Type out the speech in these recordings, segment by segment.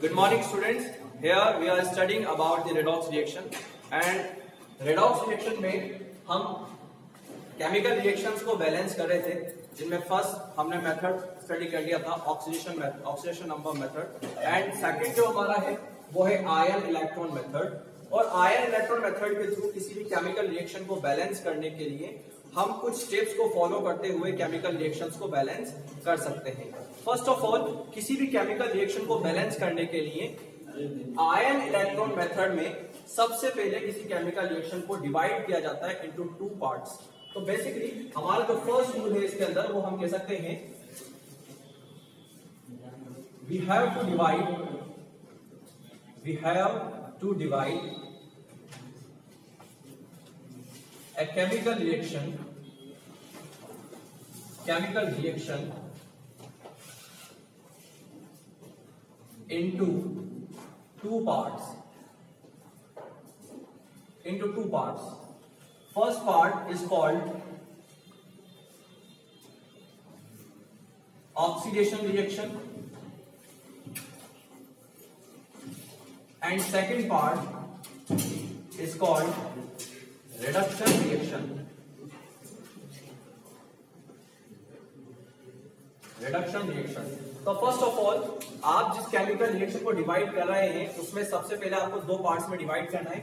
Good morning, students. Here we are studying about the redox reaction and redox reaction में हम chemical reactions को balance कर रहे थे, जिनमें फर्स्ट हमने मेथड स्टडी कर लिया था oxidation number method, and second जो हमारा है वो है आयन इलेक्ट्रॉन मेथड। और आयन इलेक्ट्रॉन मेथड के थ्रू किसी भी केमिकल रिएक्शन को बैलेंस करने के लिए हम कुछ स्टेप्स को फॉलो करते हुए केमिकल रिएक्शंस को बैलेंस कर सकते हैं। फर्स्ट ऑफ ऑल, किसी भी केमिकल रिएक्शन को बैलेंस करने के लिए आयन इलेक्ट्रॉन मेथड में सबसे पहले किसी केमिकल रिएक्शन को डिवाइड किया जाता है इनटू टू पार्ट्स। तो बेसिकली हमारा जो फर्स्ट रूल है इसके अंदर वो हम कह सकते हैं we have to divide a chemical reaction into two parts. First part is called oxidation reaction, and second part is called reduction reaction. तो फर्स्ट ऑफ ऑल, आप जिस केमिकल रिएक्शन को डिवाइड कर रहे हैं उसमें सबसे पहले आपको दो पार्ट्स में डिवाइड करना है।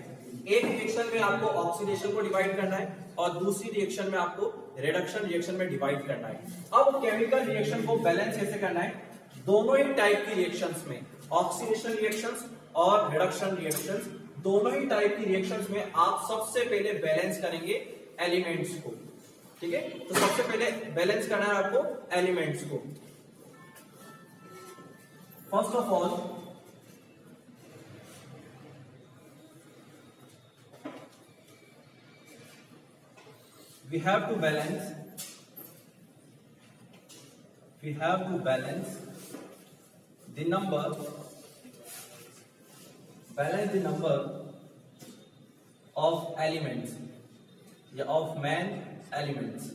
एक रिएक्शन में आपको ऑक्सीडेशन को डिवाइड करना है और दूसरी रिएक्शन में आपको रिडक्शन रिएक्शन में डिवाइड करना है। अब केमिकल रिएक्शन को बैलेंस कैसे करना है? दोनों ही टाइप की रिएक्शंस में, ऑक्सीडेशन रिएक्शंस और रिडक्शन रिएक्शंस, दोनों ही टाइप की रिएक्शंस में आप सबसे पहले बैलेंस करेंगे एलिमेंट्स को। ठीक है, तो सबसे पहले बैलेंस करना है आपको एलिमेंट्स को। First of all, we have to balance the number of elements, of man elements.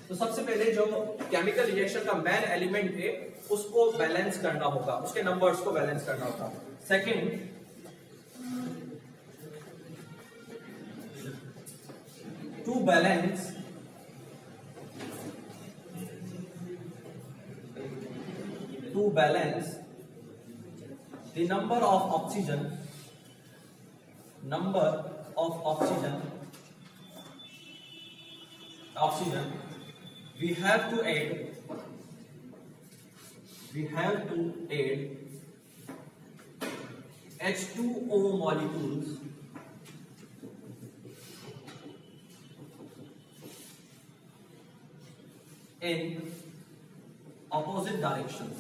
तो सबसे पहले जो केमिकल रिएक्शन का मैन एलिमेंट है उसको बैलेंस करना होगा, उसके नंबर्स को बैलेंस करना होगा। Second, to balance the number of oxygen we have to add H2O molecules in opposite directions.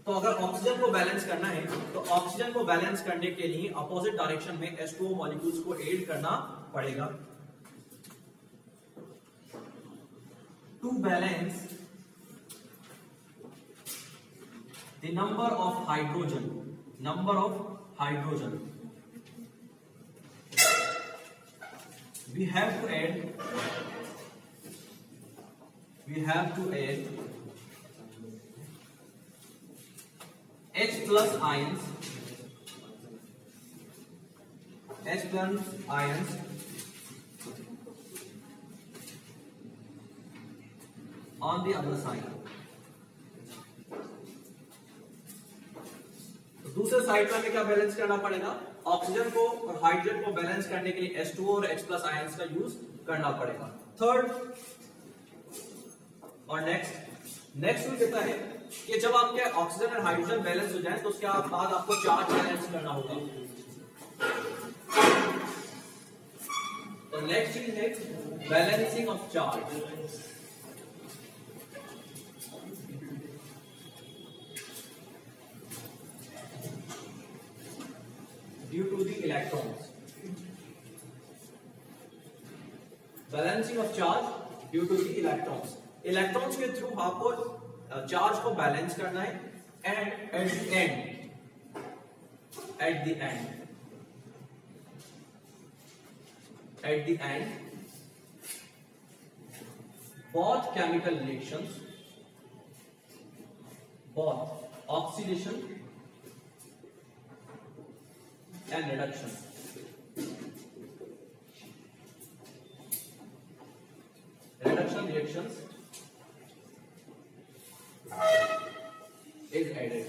तो अगर ऑक्सीजन को बैलेंस करना है तो ऑक्सीजन को बैलेंस करने के लिए अपोजिट डायरेक्शन में H2O मॉलिक्यूल्स को ऐड करना पड़ेगा। To balance the number of hydrogen we have to add H plus ions on the other side. दूसरे साइड में हमें क्या बैलेंस करना पड़ेगा? ऑक्सीजन को और हाइड्रोजन को बैलेंस करने के लिए H2O और H प्लस आयंस का यूज करना पड़ेगा। थर्ड और नेक्स्ट रूल कहता है कि जब आपके ऑक्सीजन और हाइड्रोजन बैलेंस हो जाए तो उसके बाद आपको चार्ज बैलेंस करना होगा। तो नेक्स्ट चीज है balancing of charge. due to the electrons. Balancing of charge due to the electrons. Electrons के थ्रू आपको चार्ज को बैलेंस करना है and at the end both chemical reactions, both oxidation and reduction reactions is added.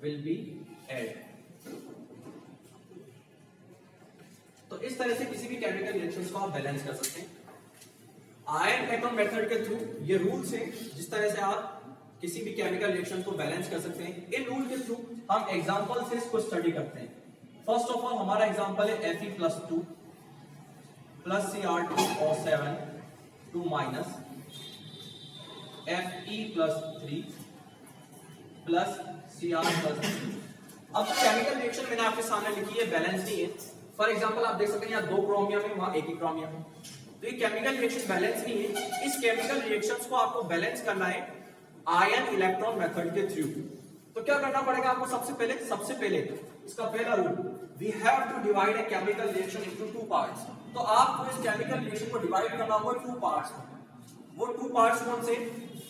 Will be added. तो इस तरह से किसी भी केमिकल रिएक्शंस को आप बैलेंस कर सकते हैं आयन एटम मेथड के थ्रू। ये रूल्स हैं जिस तरह से आप किसी भी केमिकल रिएक्शन को बैलेंस कर सकते हैं। इन रूल के थ्रू हम एग्जांपल से इसको स्टडी करते हैं। फर्स्ट ऑफ ऑल हमारा एग्जांपल है Fe+2 plus Cr2O7 2 minus Fe+3 plus Cr+3। अब केमिकल रिएक्शन मैंने आपके सामने लिखी है, बैलेंस नहीं है। फॉर एग्जांपल आप देख सकते हैं यहाँ 2 क्रोमियम है, वहां एक ही क्रोमियम है, तो ये केमिकल रिएक्शन बैलेंस नहीं है। इस केमिकल रिएक्शंस को आपको बैलेंस करना है आयन इलेक्ट्रॉन मेथड के थ्रू। तो क्या करना पड़ेगा आपको? सबसे पहले इसका पहला rule, we have to divide a chemical reaction into 2 parts. तो आपको इस केमिकल रिएक्शन को डिवाइड करना होगा 2 पार्ट्स में। वो 2 पार्ट्स कौन से?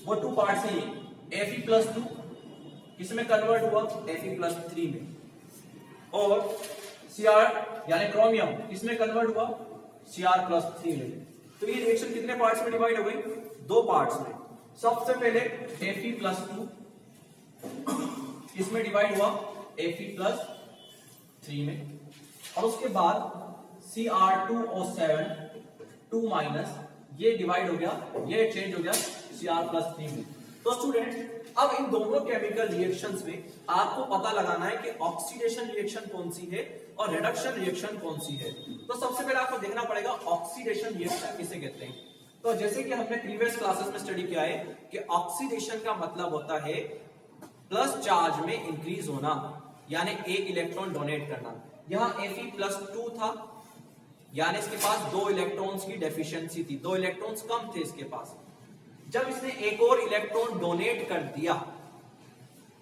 वो 2 पार्ट्स हैं Fe+2 किसमें कन्वर्ट हुआ? Fe+3 में, और Cr यानी क्रोमियम किसमें कन्वर्ट हुआ? Cr+3 में। तो ये रिएक्शन कितने पार्ट्स में डिवाइड हो गई? 2 पार्ट्स में। सबसे पहले Fe+2 इसमें डिवाइड हुआ Fe+3 में, और उसके बाद Cr2O7 2 माइनस ये डिवाइड हो गया, ये चेंज हो गया Cr+3 में। तो स्टूडेंट अब इन दोनों केमिकल रिएक्शंस में आपको पता लगाना है कि ऑक्सीडेशन रिएक्शन कौन सी है और रिडक्शन रिएक्शन कौन सी है। तो सबसे पहले आपको देखना पड़ेगा ऑक्सीडेशन रिएक्शन किसे कहते हैं। तो जैसे कि हमने प्रीवियस क्लासेस में स्टडी किया है कि ऑक्सीडेशन का मतलब होता है प्लस चार्ज में इंक्रीज होना, यानी एक इलेक्ट्रॉन डोनेट करना। यहां Fe+2 था, यानी इसके पास 2 इलेक्ट्रॉन्स की डेफिशिएंसी थी, 2 इलेक्ट्रॉन्स कम थे इसके पास। जब इसने एक और इलेक्ट्रॉन डोनेट कर दिया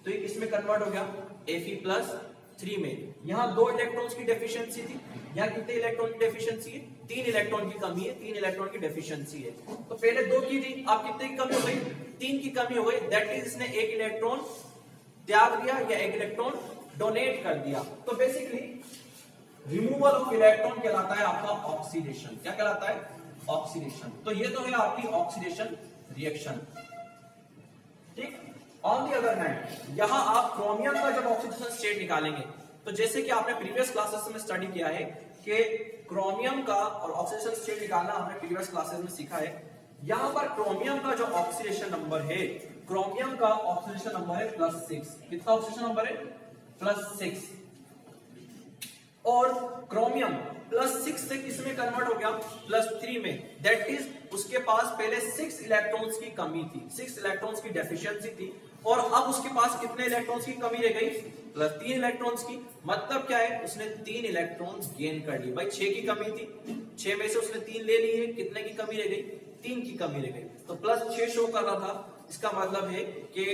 तो ये किसमें कन्वर्ट हो गया? Fe+3 में। यहां 2 इलेक्ट्रॉन्स की डेफिशिएंसी थी, यहां कितने इलेक्ट्रॉन की डेफिशिएंसी है? 3 इलेक्ट्रॉन की कमी है, 3 इलेक्ट्रॉन की डेफिशिएंसी है। तो पहले 2 की थी, अब कितने की कमी हो गई? 3 की कमी हो गई। दैट इज इसने एक इलेक्ट्रॉन त्याग दिया या एक इलेक्ट्रॉन डोनेट कर दिया। तो बेसिकली रिमूवल ऑफ इलेक्ट्रॉन कहलाता है आपका ऑक्सीडेशन। क्या कहलाता है? ऑक्सीडेशन। तो ये तो है आपकी ऑक्सीडेशन रिएक्शन, ठीक। ऑन दी अदर हैंड यहां आप क्रोमियम का जब ऑक्सीडेशन स्टेट निकालेंगे, तो जैसे कि आपने प्रीवियस क्लासेस में स्टडी किया है कि क्रोमियम का और ऑक्सीडेशन स्टेट निकालना हमने प्रीवियस क्लासेस में सीखा है। यहां पर क्रोमियम का जो ऑक्सीडेशन नंबर है, क्रोमियम का ऑक्सीडेशन नंबर है +6। कितना ऑक्सीडेशन नंबर है? +6। और क्रोमियम +6 से किसमें कन्वर्ट हो गया? +3 में। दैट इज उसके पास पहले 6 इलेक्ट्रॉन्स की कमी थी, 6 इलेक्ट्रॉन्स की डेफिशिएंसी थी, और अब उसके पास कितने इलेक्ट्रॉन्स की कमी रह गई? +3 इलेक्ट्रॉन्स की। मतलब क्या है? उसने 3 इलेक्ट्रॉन्स गेन कर लिए। भाई 6 की कमी थी, 6 में से उसने 3 ले लिए, कितने की कमी रह गई? 3 की कमी रह गई। तो +6 शो कर रहा था, इसका मतलब है कि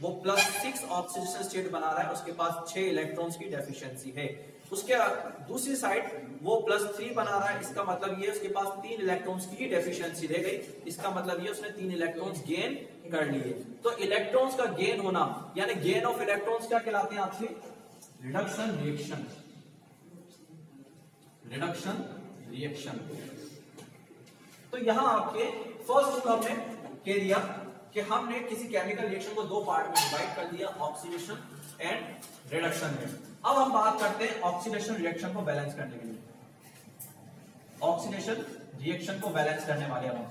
वो +6 ऑक्सीडेशन स्टेट बना रहा है, उसके पास 6 इलेक्ट्रॉन्स की डेफिशिएंसी है। उसके दूसरी साइड वो +3 बना रहा है, इसका मतलब ये उसके पास 3 इलेक्ट्रॉन्स की डेफिशिएंसी रह गई, इसका मतलब ये उसने 3 इलेक्ट्रॉन्स गेन कर लिए। तो इलेक्ट्रॉन्स का गेन होना यानी गेन ऑफ इलेक्ट्रॉन्स क्या कहलाते हैं आपसे? Reduction reaction. Reduction reaction. तो यहां आपके फर्स्ट रूल हमने कह दिया कि हमने किसी केमिकल रिएक्शन को 2 पार्ट में डिवाइड कर दिया, ऑक्सीडेशन एंड रिडक्शन में। अब हम बात करते हैं ऑक्सीडेशन रिएक्शन को बैलेंस करने के लिए। ऑक्सीडेशन रिएक्शन को बैलेंस करने वाले हम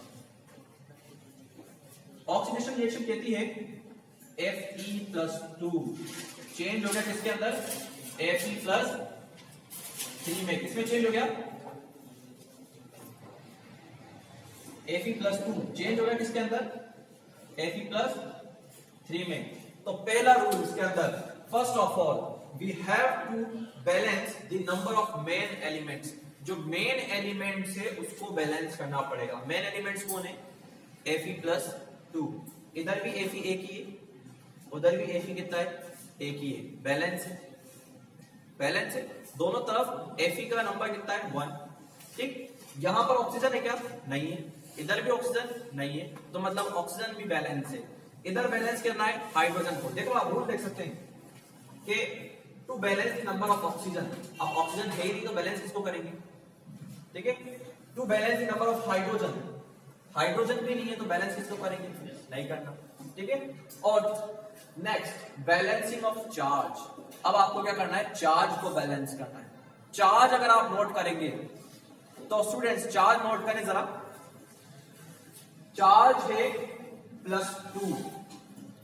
ऑक्सीडेशन रिएक्शन कहती है Fe+2 चेंज हो गया किसके अंदर? Fe+3 में। किसमें चेंज हो गया? Fe+2 चेंज हो गया किसके अंदर? Fe+3 में। तो पहला रूल इसके अंदर, first of all we have to balance the number of main elements। जो मेन एलिमेंट्स है उसको बैलेंस करना पड़ेगा। मेन एलिमेंट्स कौन है? Fe+2। इधर भी Fe एक ही है, उधर भी Fe कितना है, एक ही है, बैलेंस है, बैलेंस है, दोनों तरफ Fe का नंबर कितना है 1। ठीक, यहां पर ऑक्सीजन है क्या, नहीं है, इधर भी ऑक्सीजन नहीं है, तो मतलब ऑक्सीजन भी बैलेंस है। इधर बैलेंस करना है हाइड्रोजन को, देखो आप रूल देख सकते हैं कि to balance the number of oxygen, अब ऑक्सीजन है ही नहीं तो बैलेंस किसको करेंगे, ठीक है। To balance the number of hydrogen, hydrogen भी नहीं है तो बैलेंस किसको करेंगे, नहीं करना, ठीक है। और नेक्स्ट बैलेंसिंग ऑफ चार्ज, अब आपको क्या करना है, चार्ज को बैलेंस करना है। चार्ज अगर आप नोट करेंगे तो स्टूडेंट्स चार्ज नोट करें जरा, चार्ज है +2,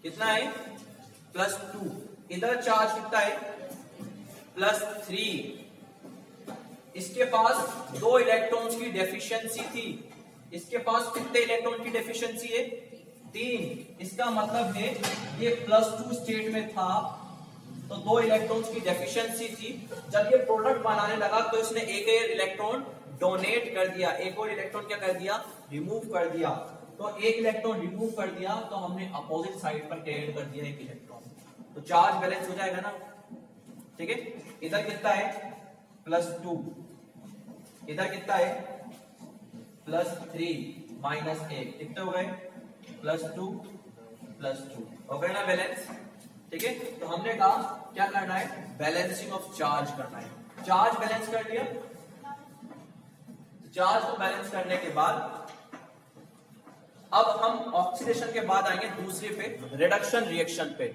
कितना है +2, इधर चार्ज कितना है +3, इसके पास 2 इलेक्ट्रॉन्स की डेफिशिएंसी थी, इसके पास कितने इलेक्ट्रॉन की डेफिशिएंसी है, 3, इसका मतलब है ये +2 स्टेट में था तो 2 इलेक्ट्रॉन्स की डेफिशिएंसी थी, जब ये प्रोडक्ट बनाने लगा तो इसने एक इलेक्ट्रॉन डोनेट कर दिया, एक और इलेक्ट्रॉन क्या कर दिया, रिमूव कर दिया, तो एक इलेक्ट्रॉन रिमूव कर दिया तो हमने अपोजिट साइड पर ऐड कर दिया एक इलेक्ट्रॉन, तो चार्ज बैलेंस हो जाएगा ना, ठीक है। इधर कितना है +2, इधर कितना है +3 -1, कितने हो गए +2 +2, हो गए ना बैलेंस, ठीक है। तो हमने कहा क्या करना है, बैलेंसिंग ऑफ चार्ज करना है, चार्ज बैलेंस कर लिया, चार्ज को बैलेंस करने के बाद अब हम ऑक्सीडेशन के बाद आएंगे दूसरे पे, रिडक्शन रिएक्शन पे।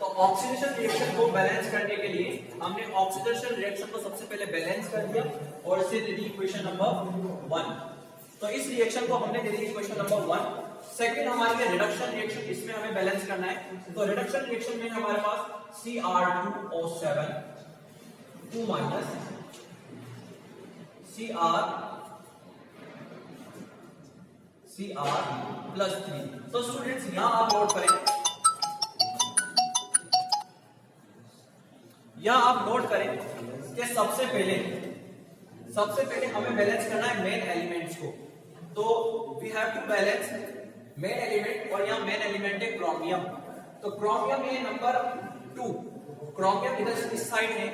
तो ऑक्सीडेशन रिएक्शन को बैलेंस करने के लिए हमने ऑक्सीडेशन रिएक्शन को सबसे पहले बैलेंस कर दिया और इसे दे दी इक्वेशन नंबर 1। तो इस रिएक्शन को हमने दे दी इक्वेशन नंबर 1। सेकंड हमारे लिए रिडक्शन रिएक्शन, इसमें हमें बैलेंस करना है, तो रिडक्शन रिएक्शन में हमारे पास Cr2O7 2 Cr+3। तो स्टूडेंट्स यहां आप नोट करें, यहां आप नोट करें कि सबसे पहले हमें बैलेंस करना है मेन एलिमेंट्स को, तो we have to balance main element, और यहां मेन एलिमेंट है क्रोमियम, तो क्रोमियम है नंबर 2, क्रोमियम इधर इस साइड है,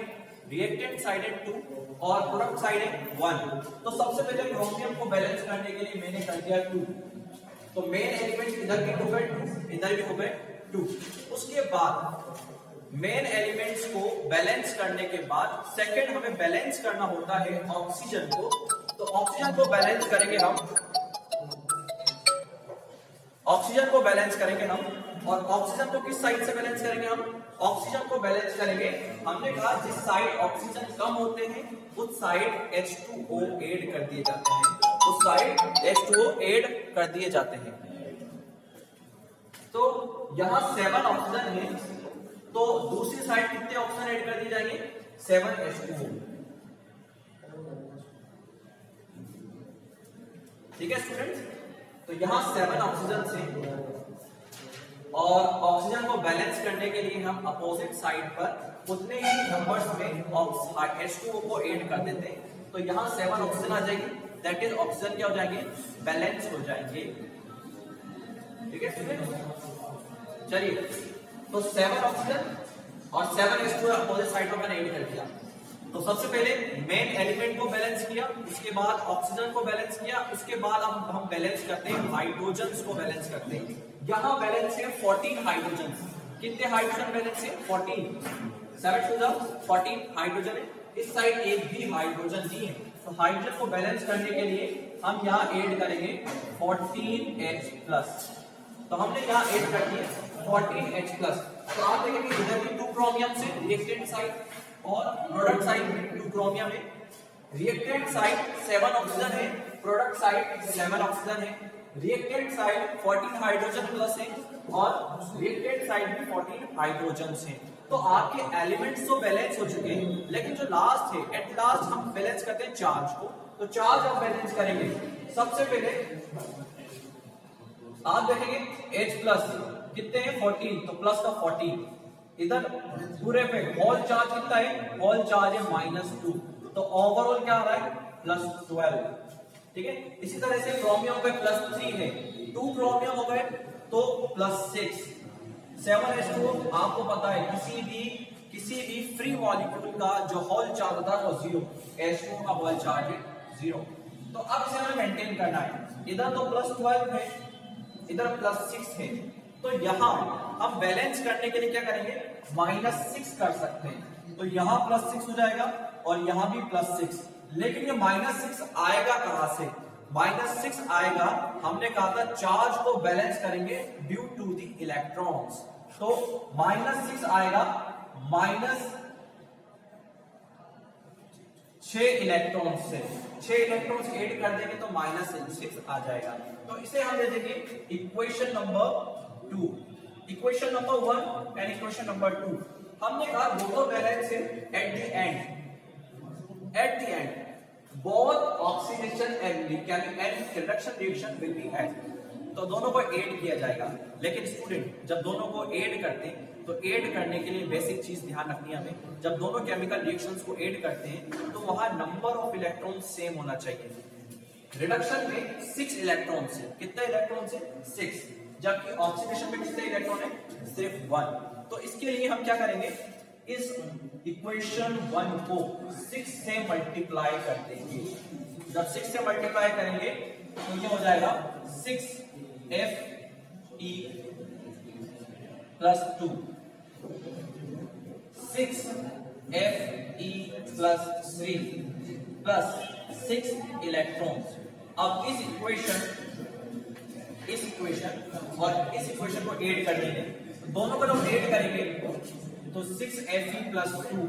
रिएक्टेंट साइड है 2 और प्रोडक्ट साइड है 1। तो सबसे पहले क्रोमियम को बैलेंस करने के लिए मैंने कर दिया 2, तो मेन एलिमेंट इधर भी हो गए 2, इधर भी हो गए 2। उसके बाद मेन एलिमेंट्स को बैलेंस करने के बाद सेकंड हमें बैलेंस करना होता है ऑक्सीजन को, तो ऑक्सीजन को बैलेंस करेंगे हम, ऑक्सीजन को बैलेंस करेंगे हम, और ऑक्सीजन को किस साइड से बैलेंस करेंगे हम, ऑक्सीजन को बैलेंस करेंगे, हमने कहा जिस साइड ऑक्सीजन कम होते हैं उस साइड H2O ऐड कर दिए जाते हैं, उस साइड H2O ऐड कर दिए जाते हैं। तो यहां 7 ऑक्सीजन है, तो दूसरी साइड कितने ऑक्सीजन ऐड कर दिए जाएंगे, 7 H2O, ठीक है स्टूडेंट्स। तो यहां 7 ऑक्सीजन से, और ऑक्सीजन को बैलेंस करने के लिए हम अपोजिट साइड पर उतने ही नंबर्स में H2O को ऐड कर देते हैं, तो यहां 7 ऑक्सीजन आ जाएगी, दैट इज ऑक्सीजन क्या हो जाएंगे, बैलेंस हो जाएंगे, ठीक है स्टूडेंट। चलिए, तो 7 ऑक्सीजन और 7 H2O अपोजिट साइड पर मैंने ऐड कर दिया, तो सबसे पहले मेन एलिमेंट को बैलेंस किया, उसके बाद ऑक्सीजन को बैलेंस किया, उसके बाद हम बैलेंस करते हैं हाइड्रोजन्स को बैलेंस करते हैं। यहां बैलेंस है 14 हाइड्रोजन, कितने हाइड्रोजन बैलेंस है 14, 7 to the 14 हाइड्रोजन है, इस साइड एक भी हाइड्रोजन नहीं है, तो हाइड्रोजन को बैलेंस करने के लिए हम यहाँ ऐड करेंगे 14H+, तो हमने यहाँ ऐड कर दिया 14H+, तो आप देखेंगे इधर भी 2 क्रोमियम से रिएक्टेंट साइड और प्रोडक्ट साइड में 2 क्रोमियम है, रिएक्टेंट साइड 7 ऑक्सीजन है, प्रोडक्ट साइड 7 ऑक्सीजन है, रिएक्टेंट साइड 14 हाइड्रोजन प्लस है और रिएक्टेंट साइड भी 14 हाइड्रोजन है। तो आपके एलिमेंट्स तो बैलेंस हो चुके हैं, लेकिन जो लास्ट है, एट लास्ट हम बैलेंस करते हैं चार्ज को, तो चार्ज हम बैलेंस करेंगे। सबसे पहले आप देखेंगे H+ कितने हैं 14, तो प्लस का 14, इधर पूरे पे होल चार्ज कितना है, होल चार्ज है -2, तो ओवरऑल क्या आ रहा है +12, ठीक है। इसी तरह से क्रोमियम पे +3 है, 2 क्रोमियम हो गए तो +6, 7H2O आपको पता है किसी भी फ्री मॉलिक्यूल का जो होल चार्ज होता है वो 0, H2O का होल चार्ज है 0। तो अब इसे हमें मेंटेन करना है, इधर तो +12 है, इधर +6 है, तो यहां हम बैलेंस करने के लिए क्या करेंगे, -6 कर सकते हैं। तो यहां +6 हो जाएगा और यहां भी +6, लेकिन ये -6 आएगा कहां से, -6 आएगा, हमने कहा था चार्ज को बैलेंस करेंगे ड्यू टू द इलेक्ट्रॉन्स, तो -6 आएगा -6 इलेक्ट्रॉन से, 6 इलेक्ट्रॉन्स ऐड कर देंगे तो -6 आ जाएगा। तो इसे हम दे देंगे equation number 2, equation number 1 and equation number 2। हमने कहा दोनों बैलेंस है at the end both oxidation and reduction reaction will be at, तो दोनों को ऐड किया जाएगा। लेकिन स्टूडेंट जब दोनों को ऐड करते हैं तो ऐड करने के लिए बेसिक चीज ध्यान रखनी है हमें, जब दोनों केमिकल रिएक्शंस को ऐड करते हैं तो वहां नंबर ऑफ इलेक्ट्रॉन सेम होना चाहिए। रिडक्शन में 6 इलेक्ट्रॉन है, कितने इलेक्ट्रॉन है 6, जबकि ऑक्सीडेशन में कितने इलेक्ट्रॉन है सिर्फ 1। तो इसके लिए हम क्या करेंगे, इस इक्वेशन 1 को 6 से मल्टीप्लाई कर देंगे। जब 6 से मल्टीप्लाई करेंगे तो ये हो जाएगा 6Fe + 2, 6Fe + 3 प्लस 6 इलेक्ट्रॉन्स। अब इस इक्वेशन और इस इक्वेशन को ऐड कर देंगे, दोनों को जब ऐड करेंगे तो 6Fe + 2,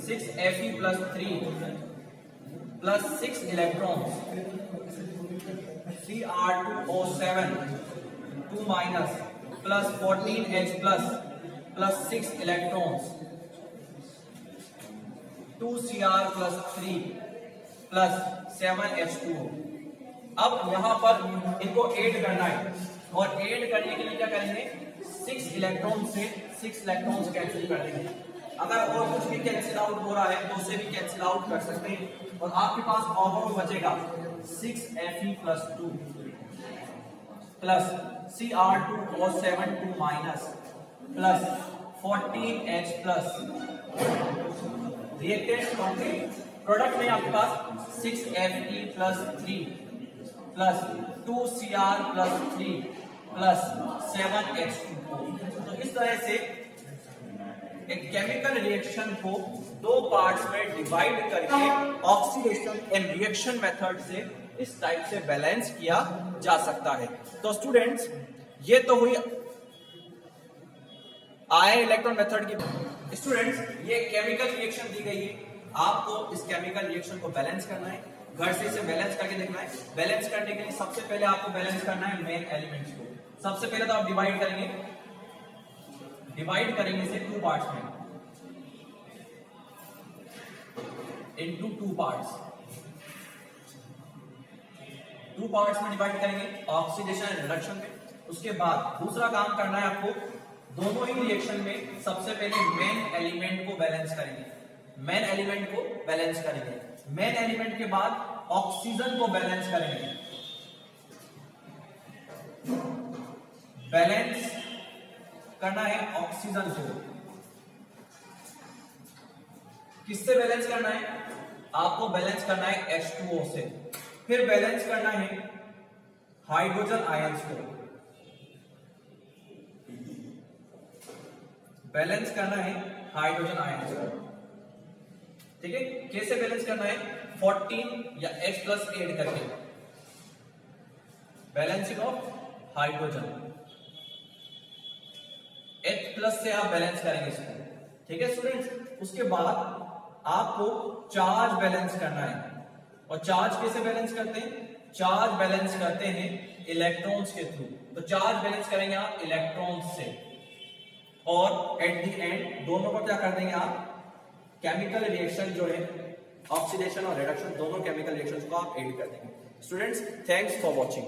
6Fe + 3 plus 6 electrons, Cr2O7 2 minus plus 14H plus 6 electrons, 2Cr + 3 plus 7H2O। अब यहां पर इनको ऐड करना है और ऐड करने के लिए क्या करेंगे, 6 इलेक्ट्रॉन से 6 इलेक्ट्रॉन्स कैंसिल कर देंगे। अगर और कुछ भी कैंसिल आउट हो रहा है तो उसे भी कैंसिल आउट कर सकते हैं और आपके पास ओवरऑल बचेगा 6Fe + 2 plus Cr2O7 2 minus plus 14H plus, reactant complete, product में आपके पास 6Fe + 3 plus 2Cr + 3 plus 7H2O। तो इस तरह से एक केमिकल रिएक्शन को 2 पार्ट्स में डिवाइड करके ऑक्सीडेशन एंड रिएक्शन मेथड से इस टाइप से बैलेंस किया जा सकता है। तो स्टूडेंट्स ये तो हुई आयन इलेक्ट्रॉन मेथड की। स्टूडेंट्स ये केमिकल रिएक्शन दी गई है, आपको इस केमिकल रिएक्शन को बैलेंस करना है, घर से इसे बैलेंस करके देखना है। बैलेंस करने के लिए सबसे पहले आपको बैलेंस करना है मेन एलिमेंट्स को। सबसे पहले तो आप डिवाइड करेंगे इसे 2 पार्ट्स में, इनटू 2 पार्ट्स, 2 पार्ट्स में डिवाइड करेंगे ऑक्सीडेशन एंड रिडक्शन में। उसके बाद दूसरा काम करना है आपको, दोनों ही रिएक्शन में सबसे पहले मेन एलिमेंट को बैलेंस करेंगे, मेन एलिमेंट के बाद ऑक्सीजन को बैलेंस करेंगे। बैलेंस करना है ऑक्सीजन को, किससे बैलेंस करना है, आपको बैलेंस करना है H2O से। फिर बैलेंस करना है हाइड्रोजन आयंस को, बैलेंस करना है हाइड्रोजन आयंस को, ठीक है। कैसे बैलेंस करना है, 14 या H+ ऐड करके, बैलेंसिंग ऑफ हाइड्रोजन, H+ से आप बैलेंस करेंगे इसको, ठीक है स्टूडेंट्स। उसके बाद आपको चार्ज बैलेंस करना है, और चार्ज कैसे बैलेंस करते हैं, चार्ज बैलेंस करते हैं इलेक्ट्रॉन्स के थ्रू। तो चार्ज बैलेंस करेंगे आप इलेक्ट्रॉन्स से, और एट द एंड दोनों को क्या कर देंगे आप, केमिकल रिएक्शन जो है ऑक्सीडेशन और रिडक्शन, दोनों केमिकल रिएक्शंस को आप ऐड कर देंगे। Students thanks for watching.